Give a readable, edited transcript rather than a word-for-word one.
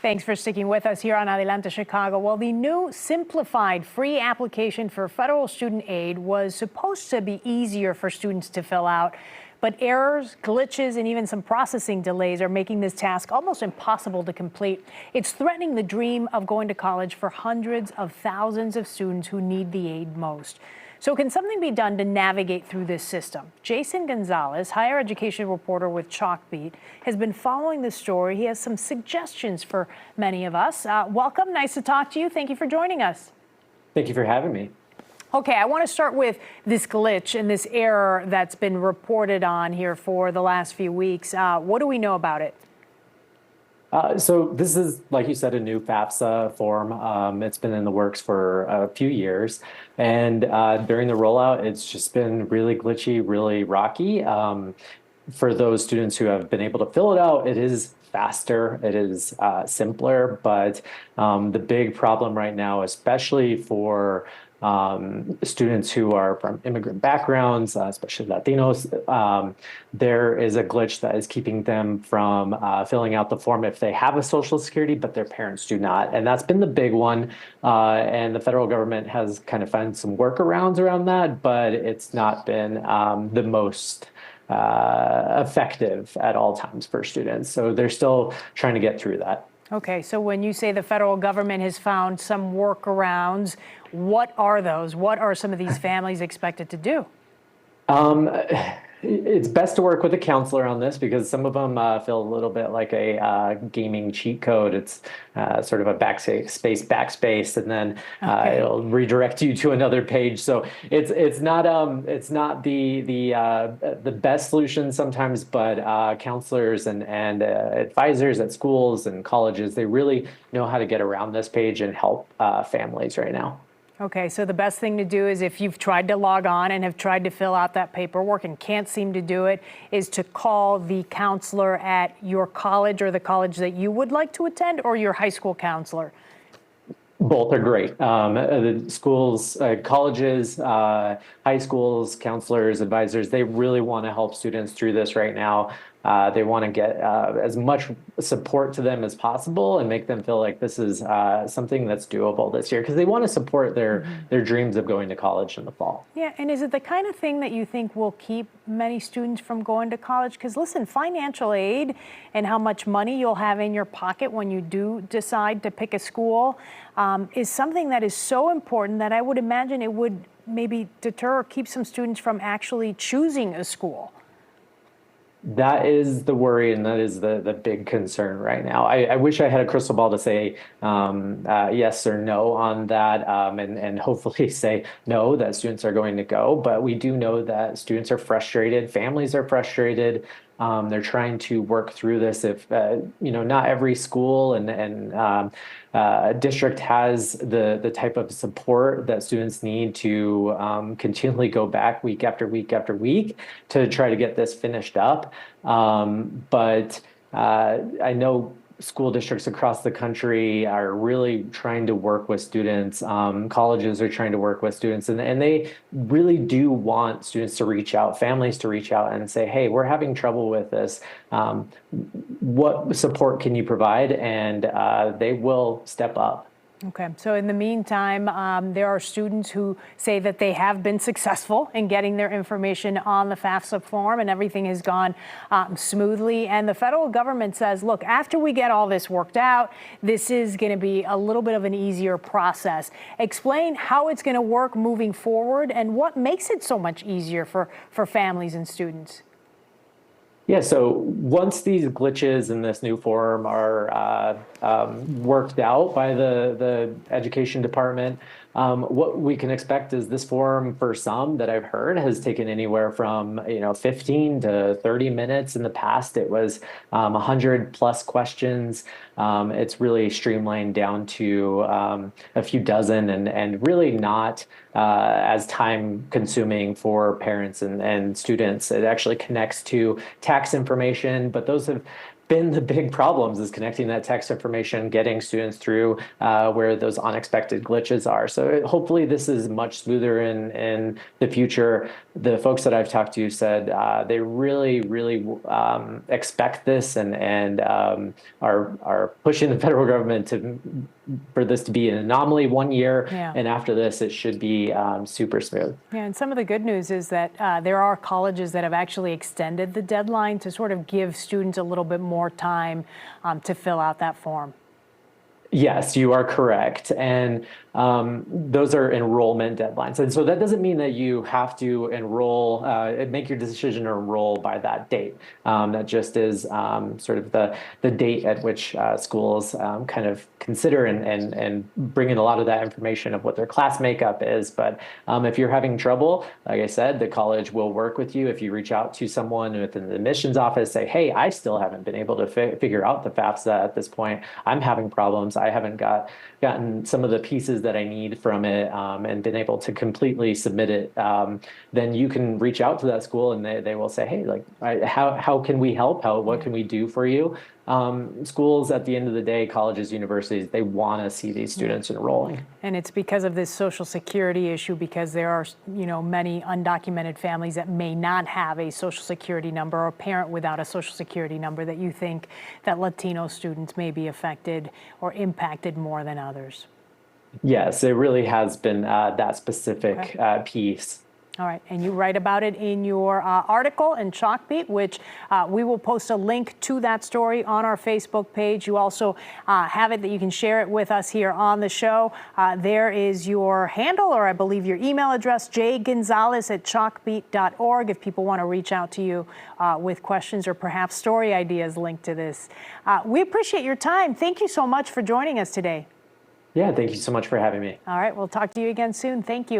Thanks for sticking with us here on Adelante Chicago. Well, the new simplified free application for federal student aid was supposed to be easier for students to fill out, but errors, glitches, and even some processing delays are making this task almost impossible to complete. It's threatening the dream of going to college for hundreds of thousands of students who need the aid most. So can something be done to navigate through this system? Jason Gonzalez, higher education reporter with Chalkbeat, has been following this story. He has some suggestions for many of us. Welcome. Nice to talk to you. Thank you for joining us. Thank you for having me. Okay, I want to start with this glitch and this error that's been reported on here for the last few weeks. What do we know about it? So this is, like you said, a new FAFSA form. It's been in the works for a few years. And during the rollout, it's just been really glitchy, really rocky. For those students who have been able to fill it out, it is faster, it is simpler. But the big problem right now, especially for students who are from immigrant backgrounds, especially Latinos, there is a glitch that is keeping them from filling out the form if they have a Social Security, but their parents do not. And that's been the big one. And the federal government has kind of found some workarounds around that, but it's not been the most effective at all times for students. So they're still trying to get through that. Okay, so when you say the federal government has found some workarounds, what are those? What are some of these families expected to do? It's best to work with a counselor on this because some of them feel a little bit like a gaming cheat code. It's sort of a backspace, and then it'll redirect you to another page. So it's not the best solution sometimes, but counselors and advisors at schools and colleges, they really know how to get around this page and help families right now. Okay, so the best thing to do is if you've tried to log on and have tried to fill out that paperwork and can't seem to do it, is to call the counselor at your college or the college that you would like to attend, or your high school counselor. Both are great. The schools, colleges, high schools, counselors, advisors, they really want to help students through this right now. They want to get as much support to them as possible and make them feel like this is something that's doable this year, because they want to support their dreams of going to college in the fall. Yeah, and is it the kind of thing that you think will keep many students from going to college? Because listen, financial aid and how much money you'll have in your pocket when you do decide to pick a school is something that is so important that I would imagine it would maybe deter or keep some students from actually choosing a school. That is the worry, and that is the big concern right now. I wish I had a crystal ball to say yes or no on that, and hopefully say no, that students are going to go. But we do know that students are frustrated, families are frustrated. They're trying to work through this. If not every school and district has the type of support that students need to continually go back week after week after week to try to get this finished up. But I know school districts across the country are really trying to work with students. Colleges are trying to work with students, and they really do want students to reach out, families to reach out and say, hey, we're having trouble with this. What support can you provide? And they will step up. Okay, so in the meantime, there are students who say that they have been successful in getting their information on the FAFSA form and everything has gone smoothly. And the federal government says, look, after we get all this worked out, this is going to be a little bit of an easier process. Explain how it's going to work moving forward and what makes it so much easier for families and students. Yeah, so once these glitches in this new form are worked out by the education department, what we can expect is this form, for some that I've heard, has taken anywhere from 15 to 30 minutes. In the past, it was 100 plus questions. It's really streamlined down to a few dozen, and really not as time consuming for parents and students. It actually connects to tax information, but those have been the big problems, is connecting that text information, getting students through where those unexpected glitches are. So hopefully this is much smoother in the future. The folks that I've talked to said they really expect this and are pushing the federal government for this to be an anomaly 1 year, Yeah. and after this it should be super smooth. Yeah, and some of the good news is that there are colleges that have actually extended the deadline to sort of give students a little bit more time to fill out that form. Yes, you are correct. And those are enrollment deadlines. And so that doesn't mean that you have to enroll, make your decision to enroll by that date. That just is sort of the date at which schools kind of consider and bring in a lot of that information of what their class makeup is. But if you're having trouble, like I said, the college will work with you. If you reach out to someone within the admissions office, say, hey, I still haven't been able to figure out the FAFSA at this point. I'm having problems. I haven't gotten some of the pieces that I need from it and been able to completely submit it, then you can reach out to that school and they will say, hey, like, how can we help? What can we do for you? Schools, at the end of the day, colleges, universities, they want to see these students enrolling. And it's because of this Social Security issue, because there are, many undocumented families that may not have a Social Security number, or a parent without a Social Security number, that you think that Latino students may be affected or impacted more than others. Yes, it really has been that specific piece. All right, and you write about it in your article in Chalkbeat, which we will post a link to that story on our Facebook page. You also have it that you can share it with us here on the show. There is your handle, or I believe your email address, jgonzalez@chalkbeat.org, if people want to reach out to you with questions or perhaps story ideas linked to this. We appreciate your time. Thank you so much for joining us today. Yeah, thank you so much for having me. All right, we'll talk to you again soon. Thank you.